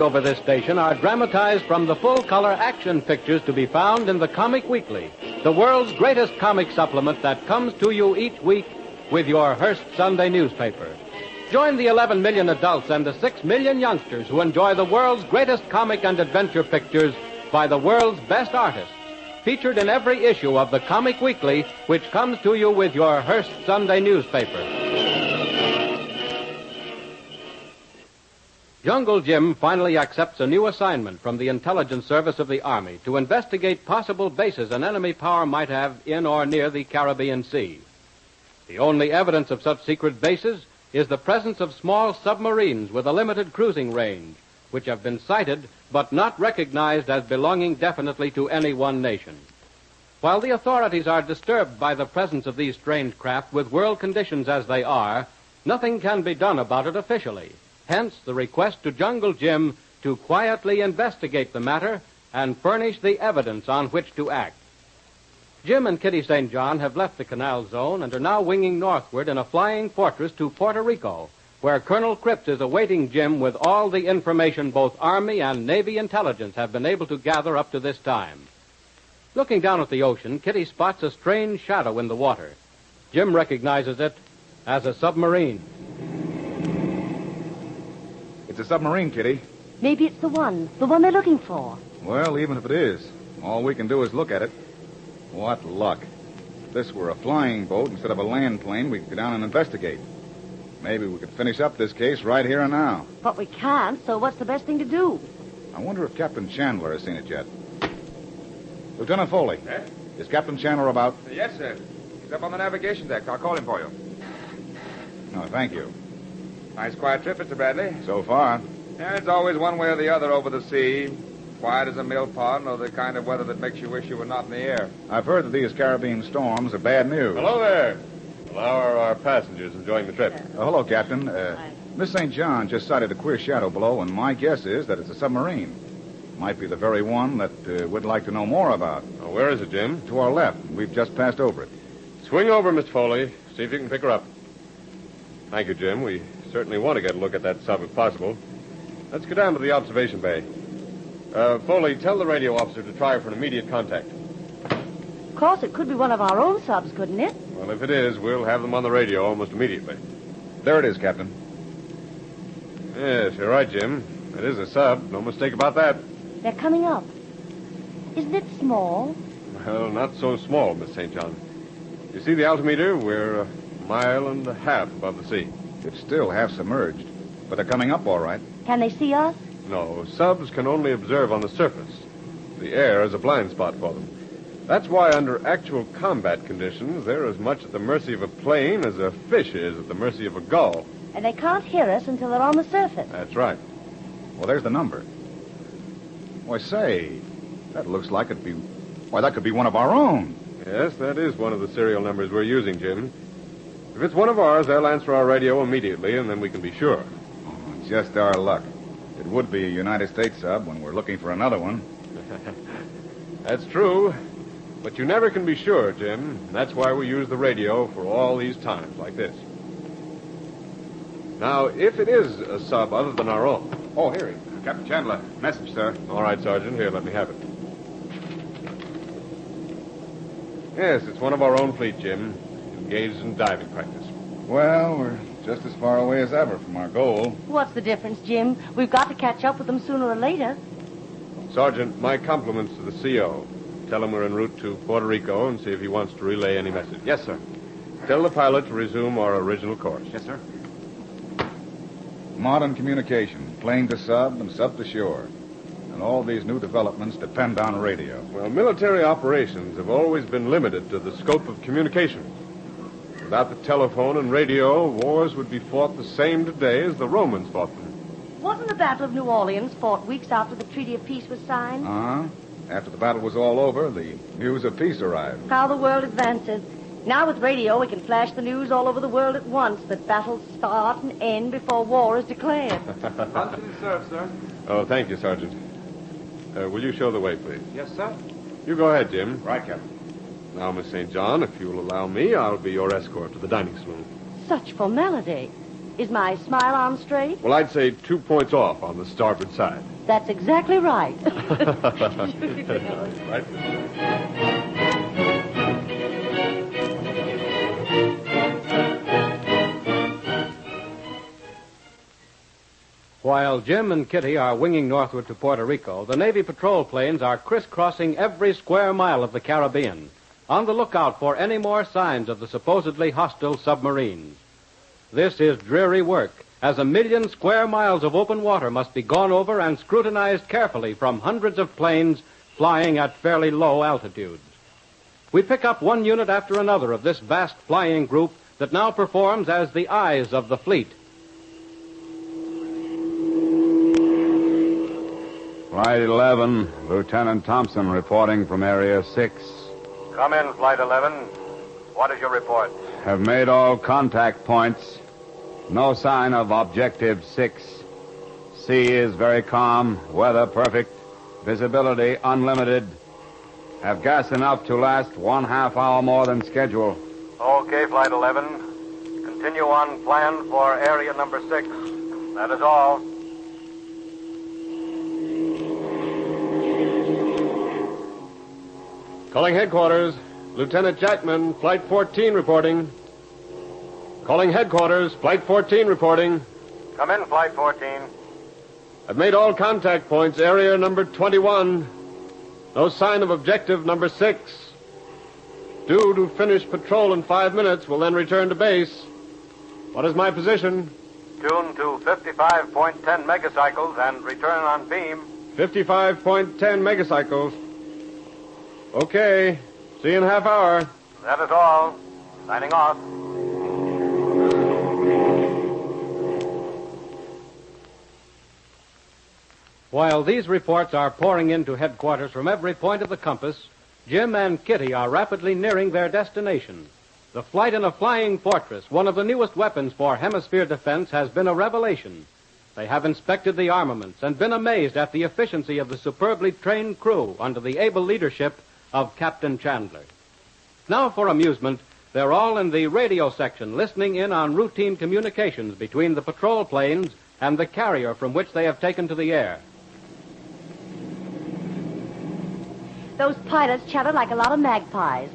over this station are dramatized from the full-color action pictures to be found in the Comic Weekly, the world's greatest comic supplement that comes to you each week with your Hearst Sunday newspaper. Join the 11 million adults and the 6 million youngsters who enjoy the world's greatest comic and adventure pictures by the world's best artists, featured in every issue of the Comic Weekly, which comes to you with your Hearst Sunday newspaper. Jungle Jim finally accepts a new assignment from the intelligence service of the Army to investigate possible bases an enemy power might have in or near the Caribbean Sea. The only evidence of such secret bases is the presence of small submarines with a limited cruising range, which have been sighted but not recognized as belonging definitely to any one nation. While the authorities are disturbed by the presence of these strange craft with world conditions as they are, nothing can be done about it officially. Hence, the request to Jungle Jim to quietly investigate the matter and furnish the evidence on which to act. Jim and Kitty St. John have left the canal zone and are now winging northward in a flying fortress to Puerto Rico, where Colonel Cripps is awaiting Jim with all the information both Army and Navy intelligence have been able to gather up to this time. Looking down at the ocean, Kitty spots a strange shadow in the water. Jim recognizes it as a submarine. It's a submarine, Kitty. Maybe it's the one they're looking for. Well, even if it is, all we can do is look at it. What luck. If this were a flying boat instead of a land plane, we could go down and investigate. Maybe we could finish up this case right here and now. But we can't, so what's the best thing to do? I wonder if Captain Chandler has seen it yet. Lieutenant Foley. Yes? Is Captain Chandler about? Yes, sir. He's up on the navigation deck. I'll call him for you. No, thank you. Nice quiet trip, Mr. Bradley. So far. Yeah, it's always one way or the other over the sea. Quiet as a mill pond, or the kind of weather that makes you wish you were not in the air. I've heard that these Caribbean storms are bad news. Hello there. Well, how are our passengers enjoying the trip? Hello, Captain. Miss St. John just sighted a queer shadow below, and my guess is that it's a submarine. Might be the very one that we'd like to know more about. Oh, where is it, Jim? To our left. We've just passed over it. Swing over, Mr. Foley. See if you can pick her up. Thank you, Jim. We certainly want to get a look at that sub if possible. Let's go down to the observation bay. Foley, tell the radio officer to try for an immediate contact. Of course, it could be one of our own subs, couldn't it? Well, if it is, we'll have them on the radio almost immediately. There it is, Captain. Yes, you're right, Jim. It is a sub. No mistake about that. They're coming up. Isn't it small? Well, not so small, Miss St. John. You see the altimeter? We're a mile and a half above the sea. It's still half submerged, but they're coming up all right. Can they see us? No, subs can only observe on the surface. The air is a blind spot for them. That's why under actual combat conditions, they're as much at the mercy of a plane as a fish is at the mercy of a gull. And they can't hear us until they're on the surface. That's right. Well, there's the number. Why, say, that looks like it'd be... Why, that could be one of our own. Yes, that is one of the serial numbers we're using, Jim. If it's one of ours, they'll answer our radio immediately, and then we can be sure. Oh, just our luck. It would be a United States sub when we're looking for another one. That's true. But you never can be sure, Jim. That's why we use the radio for all these times like this. Now, if it is a sub other than our own... Oh, here he is. Captain Chandler. Message, sir. All right, Sergeant. Here, let me have it. Yes, it's one of our own fleet, Jim. Engaged in diving practice. Well, we're just as far away as ever from our goal. What's the difference, Jim? We've got to catch up with them sooner or later. Sergeant, my compliments to the CO. Tell him we're en route to Puerto Rico and see if he wants to relay any message. Yes, sir. Tell the pilot to resume our original course. Yes, sir. Modern communication, plane to sub and sub to shore. And all these new developments depend on radio. Well, military operations have always been limited to the scope of communication. Without the telephone and radio, wars would be fought the same today as the Romans fought them. Wasn't the Battle of New Orleans fought weeks after the Treaty of Peace was signed? Uh-huh. After the battle was all over, the news of peace arrived. How the world advances. Now with radio, we can flash the news all over the world at once that battles start and end before war is declared. Lunch is served, sir. Oh, thank you, Sergeant. Will you show the way, please? Yes, sir. You go ahead, Jim. Right, Captain. Now, Miss St. John, if you'll allow me, I'll be your escort to the dining saloon. Such formality. Is my smile on straight? Well, I'd say 2 points off on the starboard side. That's exactly right. Right. While Jim and Kitty are winging northward to Puerto Rico, the Navy patrol planes are crisscrossing every square mile of the Caribbean, on the lookout for any more signs of the supposedly hostile submarines. This is dreary work, as 1 million square miles of open water must be gone over and scrutinized carefully from hundreds of planes flying at fairly low altitudes. We pick up one unit after another of this vast flying group that now performs as the eyes of the fleet. Flight 11, Lieutenant Thompson reporting from Area 6. Come in, Flight 11. What is your report? Have made all contact points. No sign of Objective 6. Sea is very calm, weather perfect, visibility unlimited. Have gas enough to last 1/2 hour more than schedule. Okay, Flight 11. Continue on plan for area number 6. That is all. Calling headquarters. Lieutenant Jackman, Flight 14 reporting. Calling headquarters, Flight 14 reporting. Come in, Flight 14. I've made all contact points, area number 21. No sign of objective number 6. Due to finish patrol in 5 minutes, we'll then return to base. What is my position? Tune to 55.10 megacycles and return on beam. 55.10 megacycles. Okay. See you in a half hour. That is all. Signing off. While these reports are pouring into headquarters from every point of the compass, Jim and Kitty are rapidly nearing their destination. The flight in a flying fortress, one of the newest weapons for hemisphere defense, has been a revelation. They have inspected the armaments and been amazed at the efficiency of the superbly trained crew under the able leadership of Captain Chandler. Now, for amusement, they're all in the radio section listening in on routine communications between the patrol planes and the carrier from which they have taken to the air. Those pilots chatter like a lot of magpies.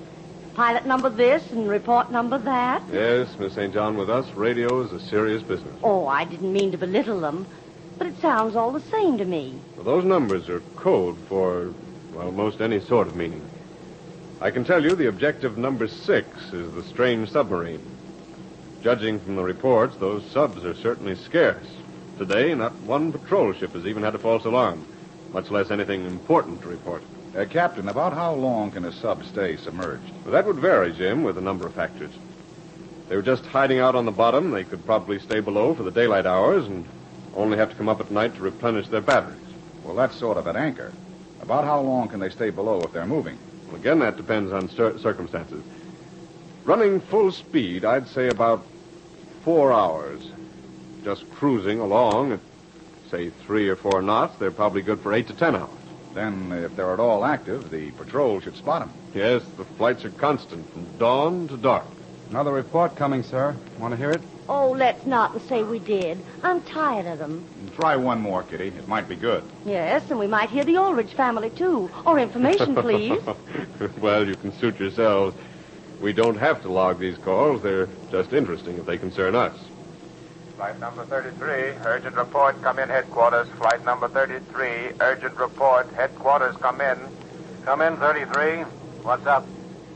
Pilot number this and report number that. Yes, Miss St. John, with us, radio is a serious business. Oh, I didn't mean to belittle them, but it sounds all the same to me. Well, those numbers are code for, well, most any sort of meaning. I can tell you the objective number 6 is the strange submarine. Judging from the reports, those subs are certainly scarce. Today, not one patrol ship has even had a false alarm, much less anything important to report. Captain, about how long can a sub stay submerged? Well, that would vary, Jim, with a number of factors. If they were just hiding out on the bottom, they could probably stay below for the daylight hours and only have to come up at night to replenish their batteries. Well, that's sort of an anchor. About how long can they stay below if they're moving? Well, again, that depends on circumstances. Running full speed, I'd say about 4 hours. Just cruising along at, say, 3 or 4 knots, they're probably good for 8 to 10 hours. Then, if they're at all active, the patrol should spot them. Yes, the flights are constant from dawn to dark. Another report coming, sir. Want to hear it? Oh, let's not say we did. I'm tired of them. Try one more, Kitty. It might be good. Yes, and we might hear the Ulrich family, too. Or information, please. Well, you can suit yourselves. We don't have to log these calls. They're just interesting if they concern us. Flight number 33, urgent report, come in headquarters. Flight number 33, urgent report, headquarters, come in. Come in, 33. What's up?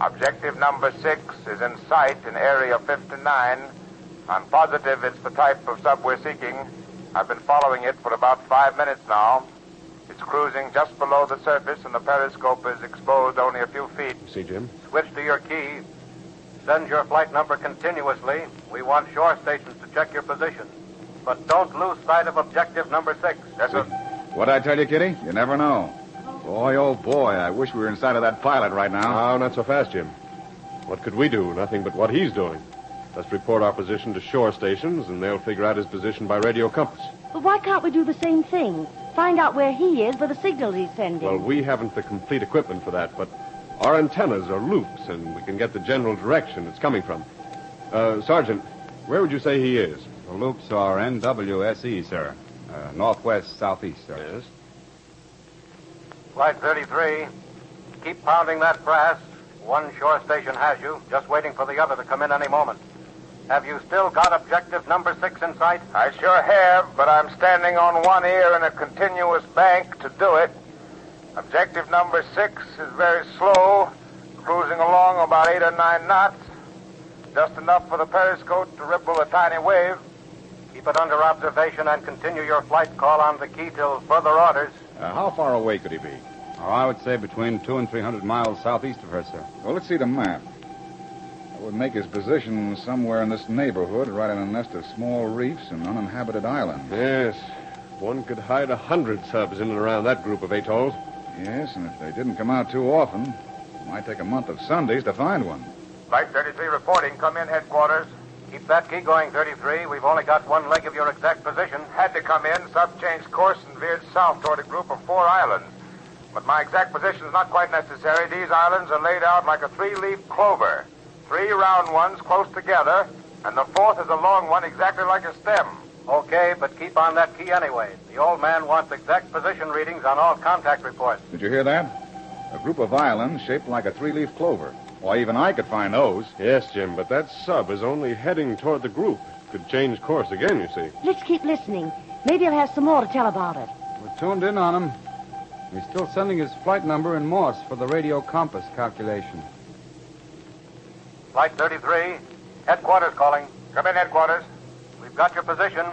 Objective number 6 is in sight in area 59. I'm positive it's the type of sub we're seeking. I've been following it for about 5 minutes now. It's cruising just below the surface, and the periscope is exposed only a few feet. You see, Jim? Switch to your key. Send your flight number continuously. We want shore stations to check your position. But don't lose sight of objective number 6. Yes, sir. What'd I tell you, Kitty? You never know. Boy, oh boy, I wish we were inside of that pilot right now. Oh, not so fast, Jim. What could we do? Nothing but what he's doing. Just report our position to shore stations, and they'll figure out his position by radio compass. But why can't we do the same thing? Find out where he is by the signals he's sending. Well, we haven't the complete equipment for that, but our antennas are loops, and we can get the general direction it's coming from. Sergeant, where would you say he is? The loops are NWSE, sir. Northwest, southeast, sir. Yes. Flight 33, keep pounding that brass. One shore station has you, just waiting for the other to come in any moment. Have you still got objective number 6 in sight? I sure have, but I'm standing on one ear in a continuous bank to do it. Objective number 6 is very slow, cruising along about 8 or 9 knots. Just enough for the periscope to ripple a tiny wave. Keep it under observation and continue your flight call on the key till further orders. How far away could he be? Oh, I would say between 200 and 300 miles southeast of her, sir. Well, let's see the map. That would make his position somewhere in this neighborhood, right in a nest of small reefs and uninhabited islands. Yes. One could hide 100 subs in and around that group of atolls. Yes, and if they didn't come out too often, it might take a month of Sundays to find one. Flight 33 reporting. Come in, headquarters. Keep that key going, 33. We've only got one leg of your exact position. Had to come in. Sub changed course and veered south toward a group of 4 islands. But my exact position is not quite necessary. These islands are laid out like a 3-leaf clover. 3 round ones close together, and the 4th is a long one exactly like a stem. Okay, but keep on that key anyway. The old man wants exact position readings on all contact reports. Did you hear that? A group of islands shaped like a 3-leaf clover. Why, even I could find those. Yes, Jim, but that sub is only heading toward the group. Could change course again, you see. Let's keep listening. Maybe he'll have some more to tell about it. We're tuned in on him. He's still sending his flight number in Morse for the radio compass calculation. Flight 33, headquarters calling. Come in, headquarters. We've got your position.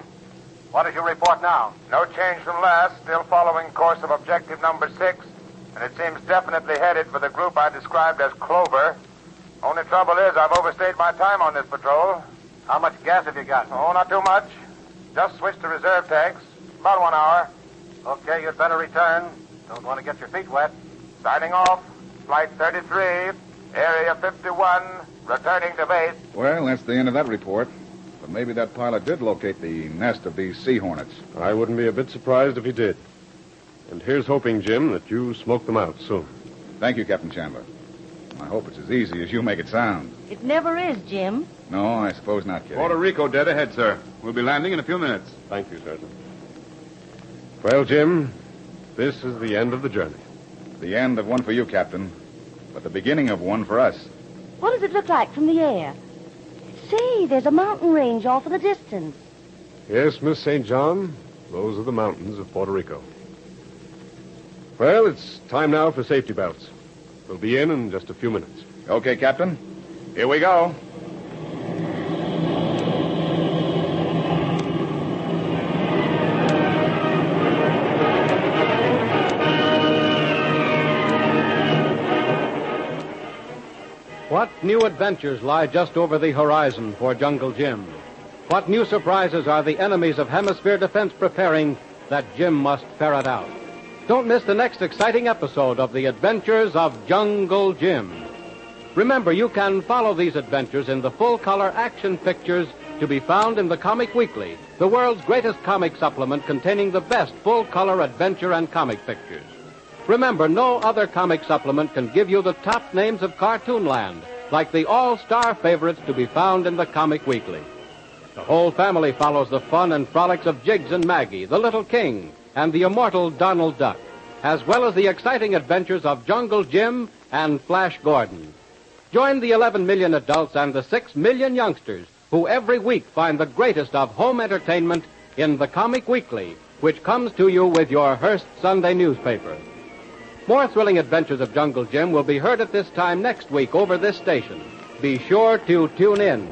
What is your report now? No change from last. Still following course of objective number 6. And it seems definitely headed for the group I described as Clover. Only trouble is I've overstayed my time on this patrol. How much gas have you got? Oh, not too much. Just switched to reserve tanks. About 1 hour. Okay, you'd better return. Don't want to get your feet wet. Signing off. Flight 33, Area 51, returning to base. Well, that's the end of that report. But maybe that pilot did locate the nest of these sea hornets. I wouldn't be a bit surprised if he did. And here's hoping, Jim, that you smoke them out soon. Thank you, Captain Chandler. I hope it's as easy as you make it sound. It never is, Jim. No, I suppose not, Kitty. Puerto Rico dead ahead, sir. We'll be landing in a few minutes. Thank you, Sergeant. Well, Jim, this is the end of the journey. The end of one for you, Captain, but the beginning of one for us. What does it look like from the air? Say, there's a mountain range off in the distance. Yes, Miss St. John, those are the mountains of Puerto Rico. Well, it's time now for safety belts. We'll be in just a few minutes. Okay, Captain. Here we go. What new adventures lie just over the horizon for Jungle Jim? What new surprises are the enemies of hemisphere defense preparing that Jim must ferret out? Don't miss the next exciting episode of The Adventures of Jungle Jim. Remember, you can follow these adventures in the full-color action pictures to be found in the Comic Weekly, the world's greatest comic supplement containing the best full-color adventure and comic pictures. Remember, no other comic supplement can give you the top names of Cartoonland, like the all-star favorites to be found in the Comic Weekly. The whole family follows the fun and frolics of Jiggs and Maggie, the Little King, and the immortal Donald Duck, as well as the exciting adventures of Jungle Jim and Flash Gordon. Join the 11 million adults and the 6 million youngsters who every week find the greatest of home entertainment in the Comic Weekly, which comes to you with your Hearst Sunday newspaper. More thrilling adventures of Jungle Jim will be heard at this time next week over this station. Be sure to tune in.